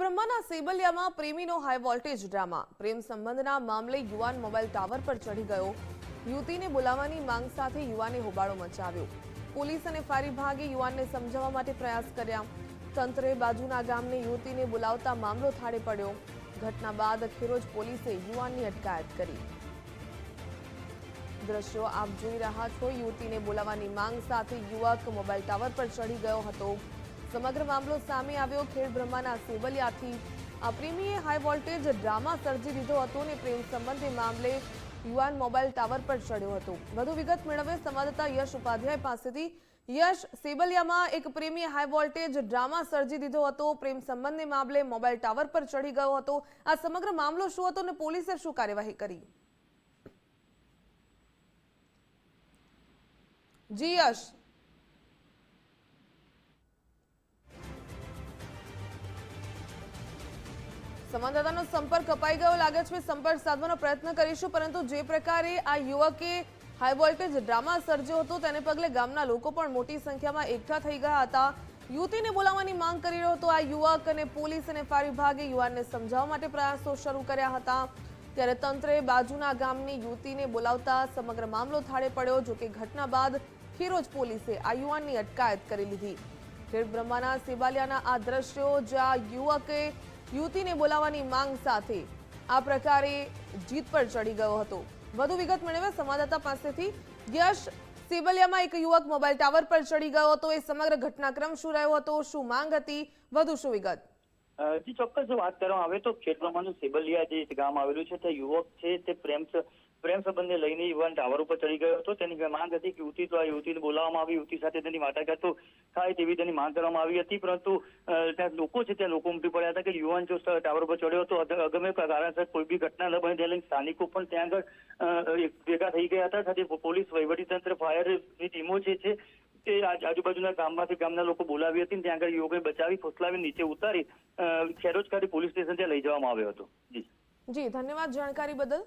ખેડબ્રહ્માના સેબલિયામાં પ્રેમીનો high voltage drama. પ્રેમ સંબંધના મામલે યુવાન mobile tower પર ચડી ગયો। યુવતીને બોલાવવાની માંગ સાથે યુવાને હોબાળો મચાવ્યો। પોલીસ અને ફાયર વિભાગે યુવાનને સમજાવવા માટે પ્રયાસ કર્યા। તંત્રે બાજુના ગામની યુવતીને બોલાવતા મામલો થાળે પડ્યો। ઘટના બાદ ખેરોજ પોલીસે યુવાનની અટકાયત કરી। દ્રશ્યો આપ જોઈ રહ્યા છો। યુવતીને બોલાવવાની માંગ સાથે યુવક મોબાઈલ ટાવર પર ચડી ગયો હતો। સમગ્ર મામલો સામે આવ્યો। ખેડબ્રહ્માના સેબલિયાથી આ પ્રેમીએ હાઈ વોલ્ટેજ ડ્રામા સર્જી દીધો હતો અને પ્રેમ સંબંધી મામલે યુવાન મોબાઈલ ટાવર પર ચડ્યો હતો। વધુ વિગત મેળવે સંવાદદાતા યશ ઉપાધ્યાય પાસેથી। યશ, સેબલિયામાં એક પ્રેમીએ હાઈ વોલ્ટેજ ડ્રામા સર્જી દીધો હતો। પ્રેમ સંબંધી મામલે મોબાઈલ ટાવર પર ચડી ગયો હતો। આ સમગ્ર મામલો શું હતો અને પોલીસે શું કાર્યવાહી કરી? જી યશ। સંવાદદાતાનો સંપર્ક કપાઈ ગયો લાગે છે। સંપર્ક સાધવાનો પ્રયત્ન કરીશું, પરંતુ જે પ્રકારે આ યુવકે હાઈ વોલ્ટેજ ડ્રામા સર્જ્યો હતો તેને પગલે ગામના લોકો પણ મોટી સંખ્યામાં એકઠા થઈ ગયા હતા। યુવતીને બોલાવવાની માંગ કરી રહ્યો હતો આ યુવક અને પોલીસ અને ફાયર વિભાગે યુવાનને સમજાવવા માટે પ્રયાસો શરૂ કર્યા હતા। ત્યારે તંત્રે બાજુના ગામની યુવતીને બોલાવતા સમગ્ર મામલો થાળે પડ્યો। જોકે ઘટના બાદ ખેરોજ પોલીસે આ યુવાનની અટકાયત કરી લીધી। ખેડબ્રહ્માના સેબલિયાના આ દ્રશ્યો જ્યાં યુવકે યુવતીને બોલાવવાની માંગ સાથે આ પ્રકારે જીત પર ચડી ગયો હતો। વધુ વિગત મેળવે સંવાદદાતા પાસેથી। યશ, સેબલિયામાં એક યુવક મોબાઈલ ટાવર પર ચડી ગયો હતો, એ સમગ્ર ઘટનાક્રમ શું રહ્યો હતો, શું માંગ હતી, વધુ શું વિગત? જી ચોક્કસ જો વાત કરવામાં આવે તો ખેડબ્રહ્માનું સેબલિયા જે ગામ આવેલું છે તે યુવક છે તે પ્રેમ સંબંધને લઈને યુવાન ટાવર ઉપર ચડી ગયો હતો। તેની માંગ હતી કે યુવતીને બોલાવવામાં આવી, યુવતી સાથે તેની વાટાઘાટો થાય તેવી તેની માંગ કરવામાં આવી હતી। પરંતુ ત્યાં લોકો છે ત્યાં લોકો ઉમટી પડ્યા હતા કે યુવાન જો ટાવર ઉપર ચડ્યો હતો અગમ્ય કારણસર કોઈ બી ઘટના ન બને, તેને સ્થાનિકો પણ ત્યાં આગળ ભેગા થઈ ગયા હતા। સાથે પોલીસ, વહીવટીતંત્ર, ફાયરની ટીમો જે છે તે આજુબાજુના ગામમાંથી ગામના લોકો બોલાવી હતી। ત્યાં આગળ યુવકને બચાવી ફોસલાવી નીચે ઉતારી ખેરોજ ખાતે પોલીસ સ્ટેશન ત્યાં લઈ જવામાં આવ્યો હતો। જી ધન્યવાદ જાણકારી બદલ।